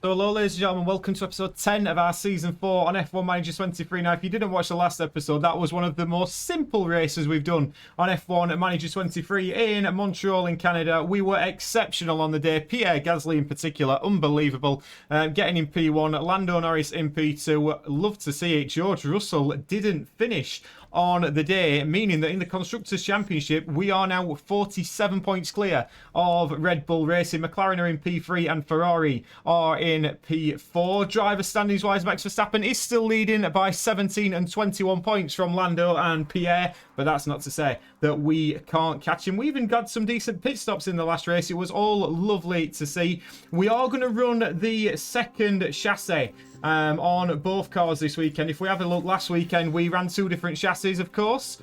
So hello ladies and gentlemen, welcome to episode 10 of our season 4 on F1 Manager 23. Now if you didn't watch the last episode, that was one of the most simple races we've done on F1 Manager 23 in Montreal in Canada. We were exceptional on the day, Pierre Gasly in particular, unbelievable, getting in P1, Lando Norris in P2, love to see it. George Russell didn't finish on the day, meaning that in the Constructors' Championship, we are now 47 points clear of Red Bull Racing. McLaren are in P3 and Ferrari are in P4. Driver standings-wise, Max Verstappen is still leading by 17 and 21 points from Lando and Pierre, but that's not to say that we can't catch him. We even got some decent pit stops in the last race. It was all lovely to see. We are going to run the second chassis on both cars this weekend. If we have a look, last weekend we ran two different chassis, of course.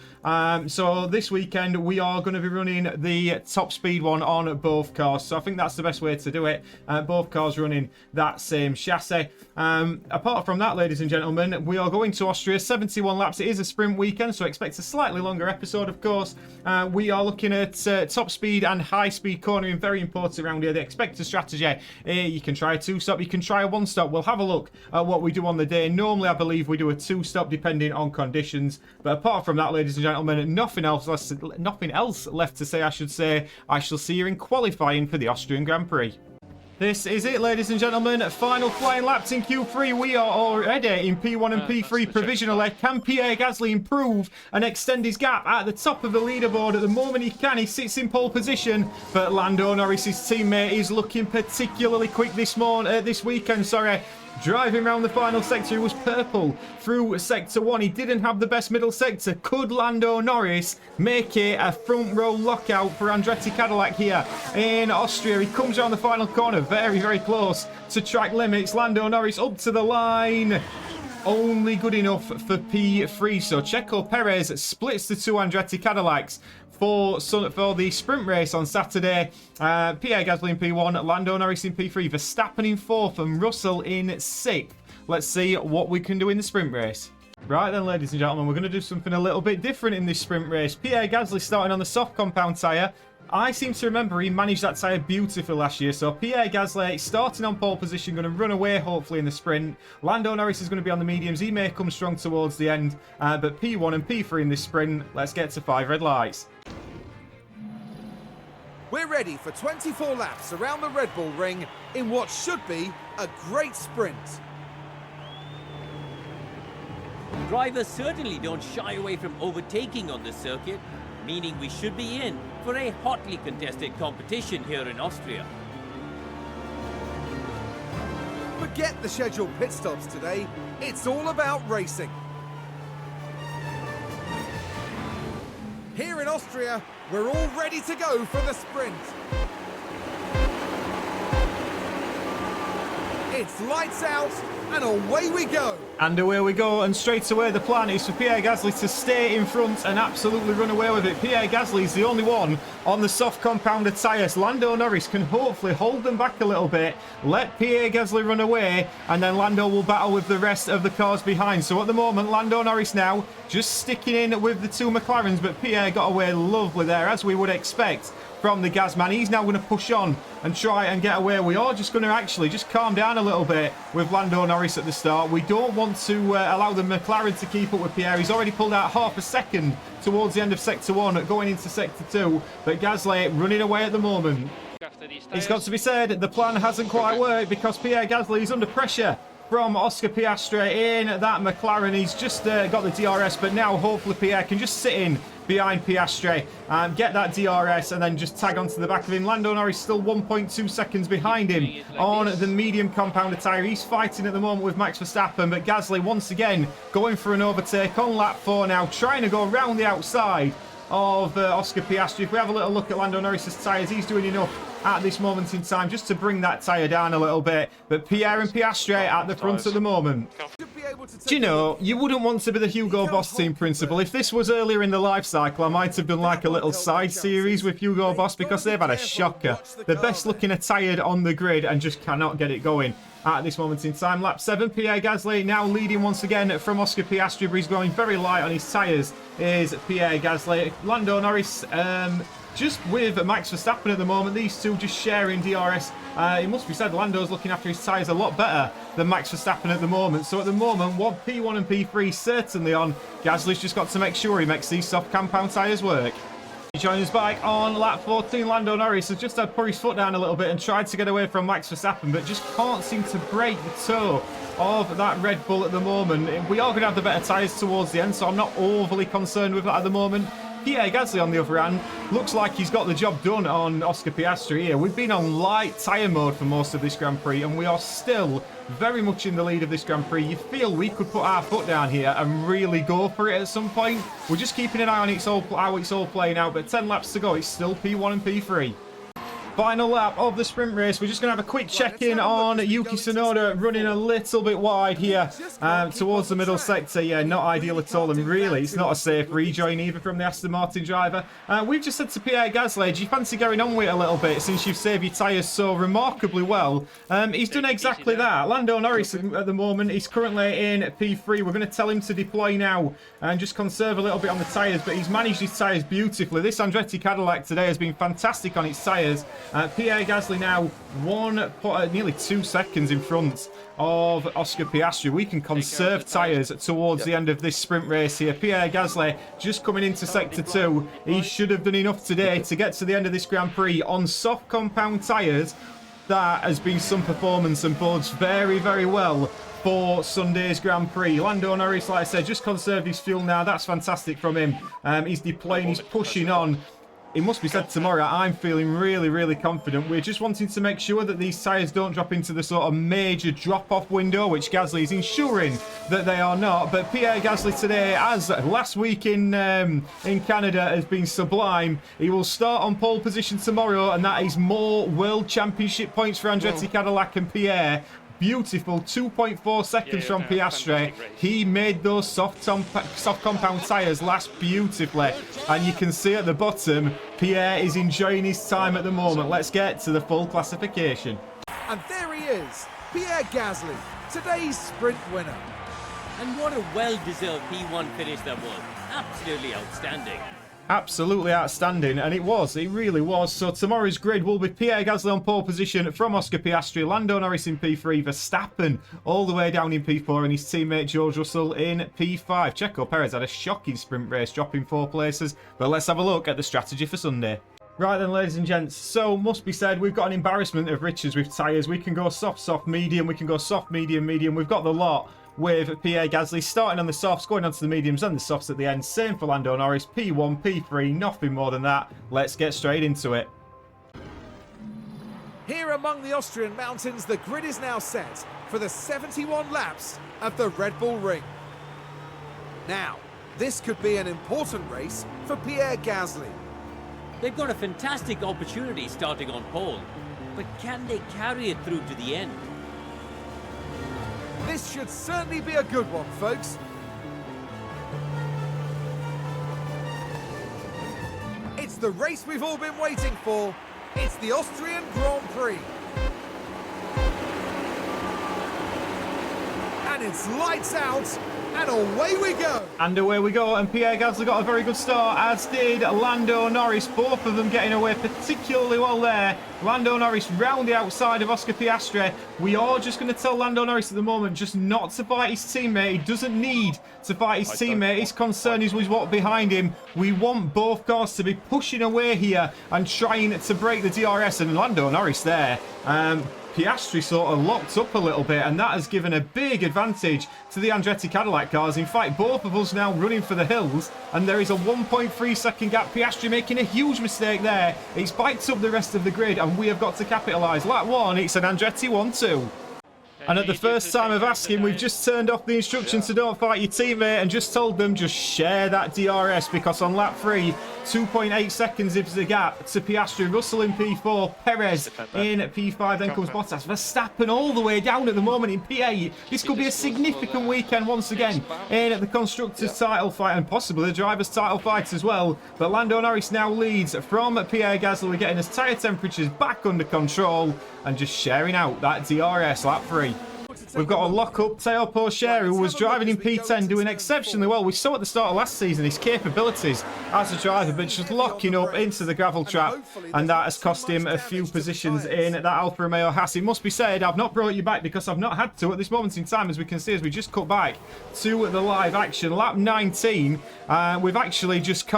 So this weekend we are going to be running the top speed one on both cars. So I think that's the best way to do it. Both cars running that same chassis. Apart from that, ladies and gentlemen, we are going to Austria. 71 laps. It is a sprint weekend, so expect a slightly longer episode, of course. We are looking at top speed and high speed cornering. Very important around here. The expected strategy. You can try a two-stop. You can try a one-stop. We'll have a look what we do on the day. Normally I believe we do a two-stop depending on conditions, but apart from that, ladies and gentlemen, nothing else left to say. I should say I shall see you in qualifying for the Austrian Grand Prix. This is it, ladies and gentlemen. Final flying laps in Q3. We are already in P1 and P3 provisionally. Can Pierre Gasly improve and extend his gap at the top of the leaderboard? At the moment he can. He sits in pole position, but Lando Norris, his teammate, is looking particularly quick this weekend. Driving around the final sector, he was purple through sector 1. He didn't have the best middle sector. Could Lando Norris make it a front row lockout for Andretti Cadillac here in Austria? He comes around the final corner, very, very close to track limits. Lando Norris up to the line. Only good enough for P3. So Checo Perez splits the two Andretti Cadillacs for the sprint race on Saturday. Pierre Gasly in P1, Lando Norris in P3, Verstappen in 4th and Russell in 6th. Let's see what we can do in the sprint race. Right then, ladies and gentlemen, we're going to do something a little bit different in this sprint race. Pierre Gasly starting on the soft compound tyre. I seem to remember he managed that tyre beautifully last year. So Pierre Gasly starting on pole position, going to run away hopefully in the sprint. Lando Norris is going to be on the mediums. He may come strong towards the end, but P1 and P3 in this sprint. Let's get to 5 red lights. We're ready for 24 laps around the Red Bull ring in what should be a great sprint. Drivers certainly don't shy away from overtaking on this circuit, meaning we should be in for a hotly contested competition here in Austria. Forget the scheduled pit stops today, it's all about racing. Here in Austria, we're all ready to go for the sprint. It's lights out and away we go. And away we go, and straight away the plan is for Pierre Gasly to stay in front and absolutely run away with it. Pierre Gasly is the only one on the soft compounded tyres. Lando Norris can hopefully hold them back a little bit, let Pierre Gasly run away, and then Lando will battle with the rest of the cars behind. So at the moment, Lando Norris now just sticking in with the two McLarens, but Pierre got away lovely there, as we would expect from the gas man. He's now going to push on and try and get away. We are just going to actually just calm down a little bit with Lando Norris at the start. We don't want to allow the McLaren to keep up with Pierre. He's already pulled out half a second towards the end of sector 1 going into sector 2, but Gasly running away at the moment. It's got to be said, the plan hasn't quite worked because Pierre Gasly is under pressure from Oscar Piastri in that McLaren. He's just got the DRS, but now hopefully Pierre can just sit in behind Piastri and get that DRS and then just tag onto the back of him. Lando Norris still 1.2 seconds behind him on the medium compounded tyre. He's fighting at the moment with Max Verstappen, but Gasly once again going for an overtake on lap 4 now, trying to go around the outside of Oscar Piastri. If we have a little look at Lando Norris's tyres, he's doing enough at this moment in time just to bring that tyre down a little bit, but Pierre and Piastri at the front at the moment. Do you know, you wouldn't want to be the Hugo Boss team principal. If this was earlier in the life cycle, I might have done like a little side series with Hugo Boss because they've had a shocker. The best looking attired on the grid and just cannot get it going at this moment in time. Lap 7, Pierre Gasly now leading once again from Oscar Piastri, but he's going very light on his tyres is Pierre Gasly. Lando Norris just with Max Verstappen at the moment. These two just sharing DRS. It must be said, Lando's looking after his tyres a lot better than Max Verstappen at the moment. So at the moment, P1 and P3 certainly on. Gasly's just got to make sure he makes these soft compound tyres work. He joins us back on lap 14. Lando Norris has just had to put his foot down a little bit and tried to get away from Max Verstappen, but just can't seem to break the toe of that Red Bull at the moment. We are going to have the better tyres towards the end, so I'm not overly concerned with that at the moment. Pierre Gasly, on the other hand, looks like he's got the job done on Oscar Piastri here. We've been on light tyre mode for most of this Grand Prix, and we are still very much in the lead of this Grand Prix. You feel we could put our foot down here and really go for it at some point. We're just keeping an eye on how it's all playing out, but 10 laps to go. It's still P1 and P3. Final lap of the sprint race. We're just going to have a quick check-in on Yuki Tsunoda running a little bit wide here towards the middle sector. Yeah, not ideal at all, and really it's not a safe rejoin either from the Aston Martin driver. We've just said to Pierre Gasly, do you fancy going on with it a little bit since you've saved your tyres so remarkably well? He's done exactly that. Lando Norris at the moment, he's currently in P3. We're going to tell him to deploy now and just conserve a little bit on the tyres, but he's managed his tyres beautifully. This Andretti Cadillac today has been fantastic on its tyres. Pierre Gasly now nearly 2 seconds in front of Oscar Piastri. We can conserve tyres towards the end of this sprint race here. Pierre Gasly just coming into sector 2. He should have done enough today to get to the end of this Grand Prix on soft compound tyres. That has been some performance and bodes very, very well for Sunday's Grand Prix. Lando Norris, like I said, just conserved his fuel now. That's fantastic from him. He's deploying, he's pushing on. It must be said tomorrow, I'm feeling really, really confident. We're just wanting to make sure that these tyres don't drop into the sort of major drop-off window, which Gasly is ensuring that they are not. But Pierre Gasly today, as last week in Canada, has been sublime. He will start on pole position tomorrow, and that is more World Championship points for Andretti Cadillac and Pierre. Beautiful 2.4 seconds from Piastri. He made those soft compound tyres last beautifully, and you can see at the bottom Pierre is enjoying his time at the moment. Let's get to the full classification. And there he is, Pierre Gasly, today's sprint winner. And what a well-deserved P1 finish that was. Absolutely outstanding. Absolutely outstanding, and it really was. So tomorrow's grid will be Pierre Gasly on pole position from Oscar Piastri, Lando Norris in P3, Verstappen all the way down in P4, and his teammate George Russell in P5. Checo Perez had a shocking sprint race, dropping 4 places, but let's have a look at the strategy for Sunday. Right then, ladies and gents, so must be said, we've got an embarrassment of riches with tyres. We can go soft, soft, medium, we can go soft, medium, medium. We've got the lot with Pierre Gasly starting on the softs, going on to the mediums and the softs at the end. Same for Lando Norris, P1, P3, nothing more than that. Let's get straight into it. Here among the Austrian mountains, the grid is now set for the 71 laps of the Red Bull Ring. Now, this could be an important race for Pierre Gasly. They've got a fantastic opportunity starting on pole, but can they carry it through to the end? This should certainly be a good one, folks. It's the race we've all been waiting for. It's the Austrian Grand Prix. And it's lights out, and away we go. And away we go, and Pierre Gasly got a very good start, as did Lando Norris. Both of them getting away particularly well there. Lando Norris round the outside of Oscar Piastri. We are just going to tell Lando Norris at the moment just not to fight his teammate. He doesn't need to fight his teammate. His concern is with what behind him. We want both cars to be pushing away here and trying to break the DRS, and Lando Norris there. Piastri sort of locked up a little bit, and that has given a big advantage to the Andretti Cadillac cars. In fact, both of us now running for the hills, and there is a 1.3 second gap. Piastri making a huge mistake there. It's biked up the rest of the grid, and we have got to capitalise. Lap 1, it's an Andretti 1-2. And at the first time of asking, we've just turned off the instruction to don't fight your teammate and just told them just share that DRS, because on lap 3, 2.8 seconds is the gap to Piastri. Russell in P4, Perez in P5, then comes Bottas. Verstappen all the way down at the moment in P8. This could be a significant weekend once again in the Constructors' title fight and possibly the Drivers' title fight as well. But Lando Norris now leads from Pierre Gasly. We're getting his tyre temperatures back under control and just sharing out that DRS lap 3. We've got a lock-up Teo Porcher, who was driving in P10, doing exceptionally well. We saw at the start of last season his capabilities as a driver, but just locking up into the gravel trap, and that has cost him a few positions in that Alfa Romeo Haas. It must be said, I've not brought you back because I've not had to at this moment in time, as we can see, as we just cut back to the live action. Lap 19, we've actually just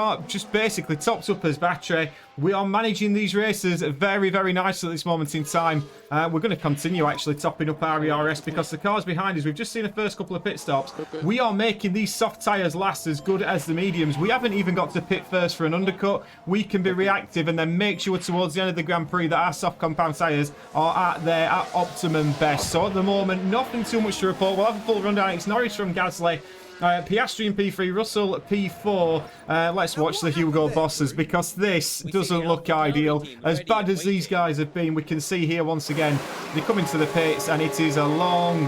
basically topped up as battery. We are managing these races very, very nicely at this moment in time. We're going to continue actually topping up our ERS because the cars behind us, we've just seen the first couple of pit stops. We are making these soft tyres last as good as the mediums. We haven't even got to pit first for an undercut. We can be reactive and then make sure towards the end of the Grand Prix that our soft compound tyres are at their optimum best. So at the moment, nothing too much to report. We'll have a full rundown. It's Norris from Gasly. Piastri in P3, Russell P4. Let's watch the Hugo bosses because this doesn't look ideal. As bad as these guys have been, we can see here once again, they come into the pits and it is a long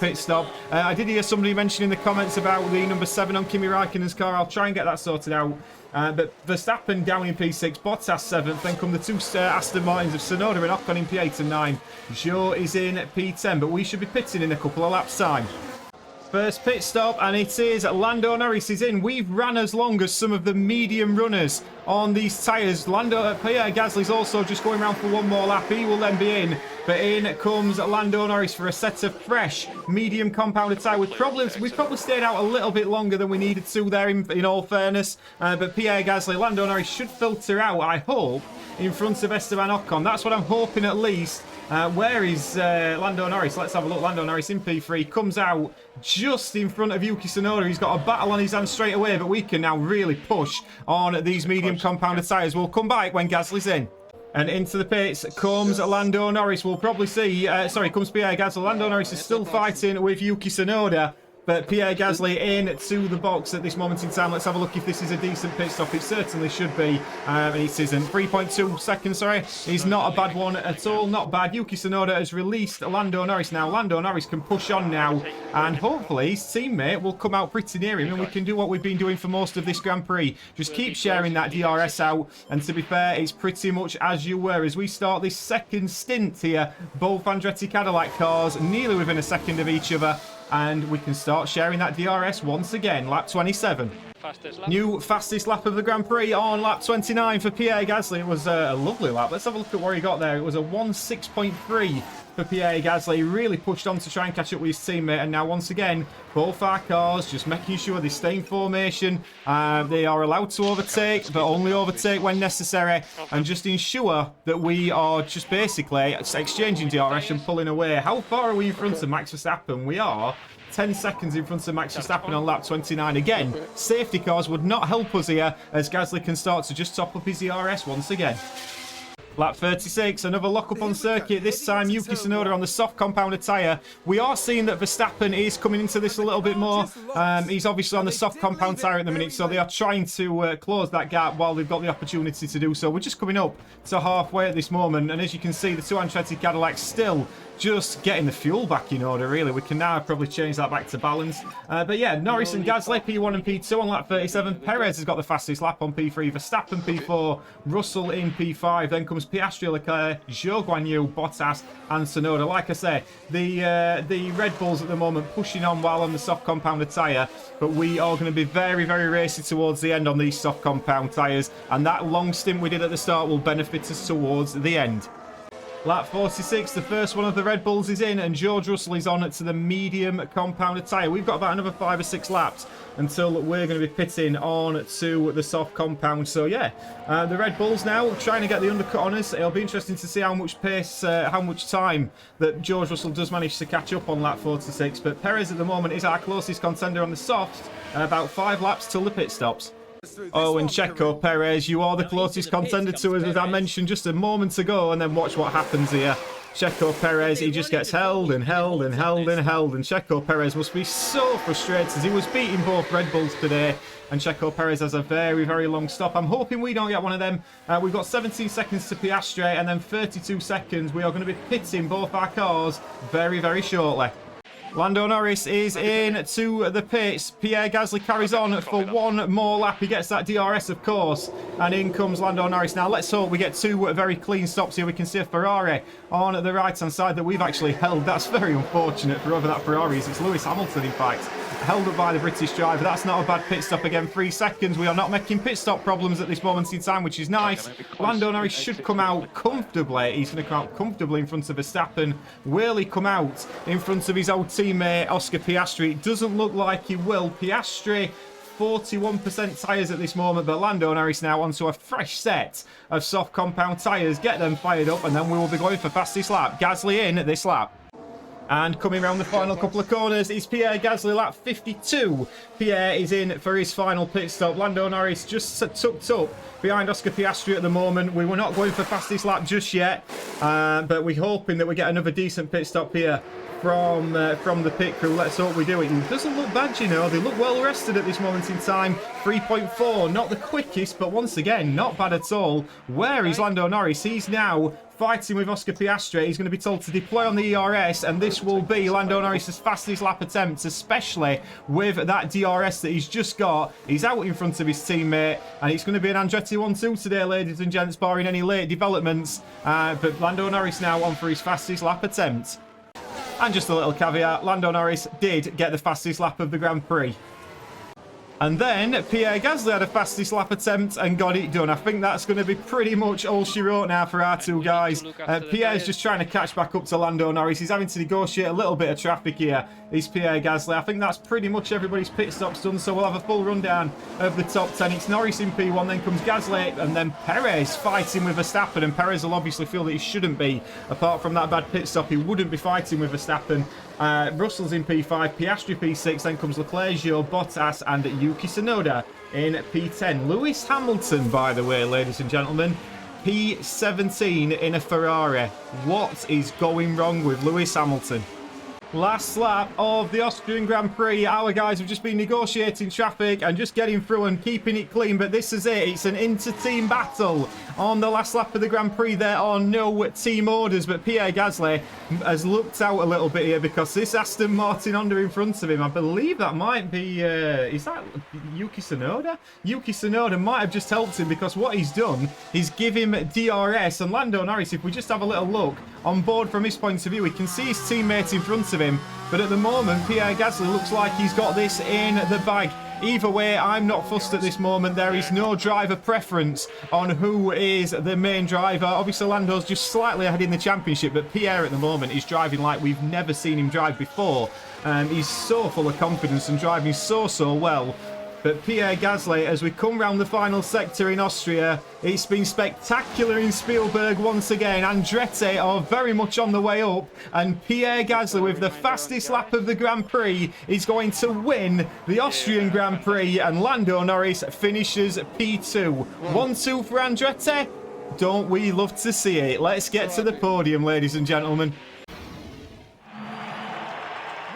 pit stop. I did hear somebody mention in the comments about the number 7 on Kimi Raikkonen's car. I'll try and get that sorted out. But Verstappen down in P6, Bottas 7th, then come the two Aston Martins of Tsunoda and Ocon in P8 and 9. Zhou is in P10, but we should be pitting in a couple of laps' time. First pit stop, and it is Lando Norris is in. We've ran as long as some of the medium runners on these tyres. Pierre Gasly's also just going around for one more lap. He will then be in. But in comes Lando Norris for a set of fresh medium compounded tyre. We've probably stayed out a little bit longer than we needed to there, in all fairness. But Pierre Gasly, Lando Norris should filter out, I hope, in front of Esteban Ocon. That's what I'm hoping at least. Where is Lando Norris? Let's have a look. Lando Norris in P3 comes out just in front of Yuki Tsunoda. He's got a battle on his hands straight away, but we can now really push on these medium compounded tyres. We'll come back when Gasly's in. And into the pits comes Lando Norris. We'll probably see, comes Pierre Gasly. Lando Norris is still fighting with Yuki Tsunoda. But Pierre Gasly in to the box at this moment in time. Let's have a look if this is a decent pit stop. It certainly should be. It isn't. 3.2 seconds, sorry. It's not a bad one at all. Not bad. Yuki Tsunoda has released Lando Norris now. Lando Norris can push on now. And hopefully his teammate will come out pretty near him and we can do what we've been doing for most of this Grand Prix. Just keep sharing that DRS out. And to be fair, it's pretty much as you were as we start this second stint here. Both Andretti Cadillac cars nearly within a second of each other. And we can start sharing that DRS once again. Lap 27. New fastest lap of the Grand Prix on lap 29 for Pierre Gasly. It was a lovely lap. Let's have a look at where he got there. It was a 1:06.3 for Pierre Gasly. He really pushed on to try and catch up with his teammate. And now once again, both our cars just making sure they stay in formation. They are allowed to overtake, but only overtake when necessary. And just ensure that we are just basically exchanging DRS and pulling away. How far are we in front of Max Verstappen? We are 10 seconds in front of Max Verstappen on lap 29. Again, safety cars would not help us here as Gasly can start to just top up his DRS once again. Lap 36, another lock-up on circuit. This time, Yuki Tsunoda on the soft compounded tyre. We are seeing that Verstappen is coming into this a little bit more. He's obviously on the soft compound tyre at the minute, so they are trying to close that gap while they've got the opportunity to do so. We're just coming up to halfway at this moment, and as you can see, the two Andretti Cadillacs still just getting the fuel back in order, really. We can now probably change that back to balance. But yeah, Norris and Gasly, P1 and P2 on lap 37. Perez has got the fastest lap on P3. Verstappen P4. Russell in P5. Then comes Piastri, Leclerc, Zhou Guanyu, Bottas and Tsunoda. Like I say, the Red Bulls at the moment pushing on while on the soft compounded tyre. But we are going to be very, very racy towards the end on these soft compound tyres. And that long stint we did at the start will benefit us towards the end. Lap 46, the first one of the Red Bulls is in, and George Russell is on to the medium compounded tyre. We've got about another 5 or 6 laps until we're going to be pitting on to the soft compound. So yeah, the Red Bulls now trying to get the undercut on us. It'll be interesting to see how much pace, how much time that George Russell does manage to catch up on lap 46. But Perez at the moment is our closest contender on the softs, about 5 laps till the pit stops. Oh, and Checo Perez, you are the closest contender to us, as I mentioned just a moment ago, and then watch what happens here. Checo Perez, he just gets held and held and held and held, and Checo Perez must be so frustrated as he was beating both Red Bulls today, and Checo Perez has a very, very long stop. I'm hoping we don't get one of them. We've got 17 seconds to Piastri, and then 32 seconds. We are going to be pitting both our cars very, very shortly. Lando Norris is in to the pits. Pierre Gasly carries on for one more lap. He gets that DRS, of course. And in comes Lando Norris. Now, let's hope we get two very clean stops here. We can see a Ferrari on the right-hand side that we've actually held. That's very unfortunate for whoever that Ferrari is. It's Lewis Hamilton, in fact. Held up by the British driver. That's not a bad pit stop again. 3 seconds. We are not making pit stop problems at this moment in time, which is nice. Lando Norris should come out comfortably. He's going to come out comfortably in front of Verstappen. Will he come out in front of his old teammate Oscar Piastri? It doesn't look like he will. Piastri 41% tyres at this moment, but Lando Norris now onto a fresh set of soft compound tyres. Get them fired up, and then we will be going for fastest lap. Gasly in this lap. And coming around the final couple of corners is Pierre Gasly, lap 52. Pierre is in for his final pit stop. Lando Norris just tucked up behind Oscar Piastri at the moment. We were not going for fastest lap just yet, but we're hoping that we get another decent pit stop here from the pit crew. Let's hope we do it. It doesn't look bad, you know. They look well rested at this moment in time. 3.4, not the quickest, but once again, not bad at all. Where is Lando Norris? He's now fighting with Oscar Piastri. He's going to be told to deploy on the ERS, and this will be Lando Norris' fastest lap attempt, especially with that DRS that he's just got. He's out in front of his teammate, and it's going to be an Andretti 1-2 today, ladies and gents, barring any late developments. But Lando Norris now on for his fastest lap attempt. And just a little caveat, Lando Norris did get the fastest lap of the Grand Prix. And then Pierre Gasly had a fastest lap attempt and got it done. I think that's going to be pretty much all she wrote now for our two guys. Pierre's just trying to catch back up to Lando Norris. He's having to negotiate a little bit of traffic here. Is Pierre Gasly. I think that's pretty much everybody's pit stops done, so we'll have a full rundown of the top 10. It's Norris in P1, then comes Gasly, and then Perez fighting with Verstappen, and Perez will obviously feel that he shouldn't be. Apart from that bad pit stop, he wouldn't be fighting with Verstappen. Russell's in P5, Piastri P6, then comes Leclerc, Bottas, and Yuki Tsunoda in P10. Lewis Hamilton, by the way, ladies and gentlemen, P17 in a Ferrari. What is going wrong with Lewis Hamilton? Last lap of the Austrian Grand Prix. Our guys have just been negotiating traffic and just getting through and keeping it clean, but this is it. It's an inter-team battle on the last lap of the Grand Prix. There are no team orders, but Pierre Gasly has looked out a little bit here because this Aston Martin Honda in front of him, I believe that might be, is that Yuki Tsunoda? Yuki Tsunoda might have just helped him, because what he's done is give him DRS, and Lando Norris, if we just have a little look on board from his point of view, we can see his teammate in front of him, but at the moment Pierre Gasly looks like he's got this in the bag. Either way, I'm not fussed at this moment. There is no driver preference on who is the main driver. Obviously, Lando's just slightly ahead in the championship, but Pierre at the moment is driving like we've never seen him drive before. He's so full of confidence and driving so well. But Pierre Gasly, as we come round the final sector in Austria, it's been spectacular in Spielberg once again. Andretti are very much on the way up, and Pierre Gasly, with the fastest lap of the Grand Prix, is going to win the Austrian Grand Prix, and Lando Norris finishes P2. 1-2 for Andretti. Don't we love to see it? Let's get to the podium, ladies and gentlemen.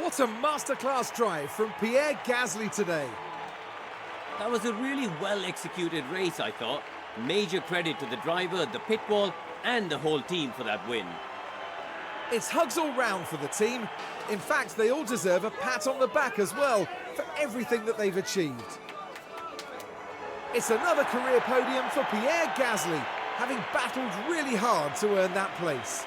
What a masterclass drive from Pierre Gasly today. That was a really well-executed race, I thought. Major credit to the driver, the pit wall, and the whole team for that win. It's hugs all round for the team. In fact, they all deserve a pat on the back as well for everything that they've achieved. It's another career podium for Pierre Gasly, having battled really hard to earn that place.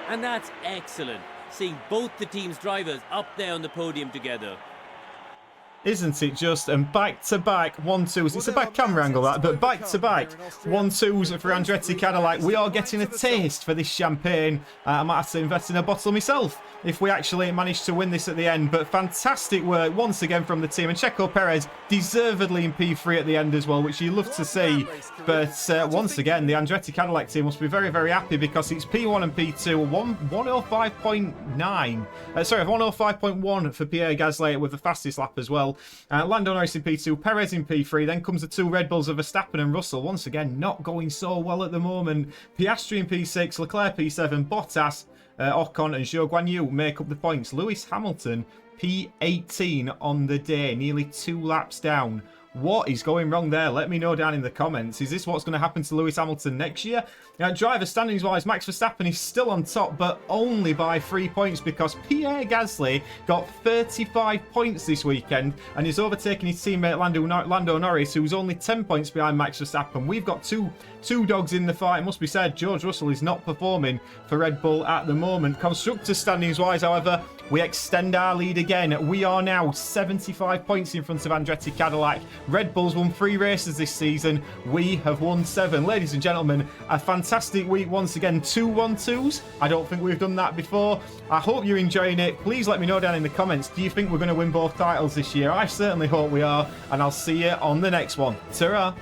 And that's excellent, seeing both the team's drivers up there on the podium together. Isn't it just? And back-to-back 1-2s. It's a bad camera angle, that, but back-to-back 1-2s for Andretti Cadillac. We are getting a taste for this champagne. I might have to invest in a bottle myself if we actually manage to win this at the end. But fantastic work once again from the team. And Checo Perez deservedly in P3 at the end as well, which you love to see. But once again, the Andretti Cadillac team must be very happy, because it's P1 and P2. 105.9. Sorry, 105.1 for Pierre Gasly with the fastest lap as well. Lando Norris in P2, Perez in P3. Then comes the two Red Bulls of Verstappen and Russell. Once again, not going so well at the moment. Piastri in P6, Leclerc P7, Bottas, Ocon and Zhou Guanyu make up the points. Lewis Hamilton P18 on the day, nearly 2 laps down. What is going wrong there? Let me know down in the comments. Is this what's going to happen to Lewis Hamilton next year? Driver standings wise, Max Verstappen is still on top, but only by 3 points because Pierre Gasly got 35 points this weekend and is overtaking his teammate Lando Norris, who's only 10 points behind Max Verstappen. We've got two dogs in the fight. It must be said, George Russell is not performing for Red Bull at the moment. Constructors standings wise, however, we extend our lead again. We are now 75 points in front of Andretti Cadillac. Red Bull's won 3 races this season. We have won 7. Ladies and gentlemen, a fantastic week once again. 2 1-2s. I don't think we've done that before. I hope you're enjoying it. Please let me know down in the comments. Do you think we're going to win both titles this year? I certainly hope we are. And I'll see you on the next one. Ta-ra!